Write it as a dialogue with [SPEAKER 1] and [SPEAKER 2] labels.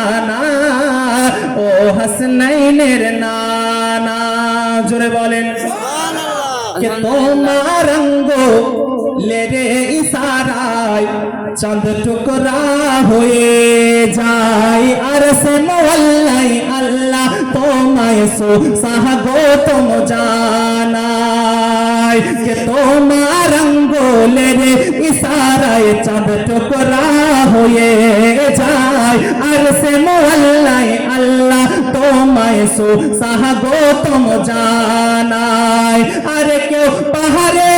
[SPEAKER 1] জানা ও হাসনাইনের নানা জোরে বলেন कि তোমার অঙ্গ লেরে ইশারায় চাঁদ টুকরা হয়ে যায় আর সে মোল্লাই আল্লাহ তোমায় সুসাহগতম জানায় कि তোমার অঙ্গ লেরে ইশারায় চাঁদ টুকরা হয়ে যায় আর সে মোল্লাই আল্লাহ তোমায় সুসাহগতম জানায় আরে কেউ পাহাড়ে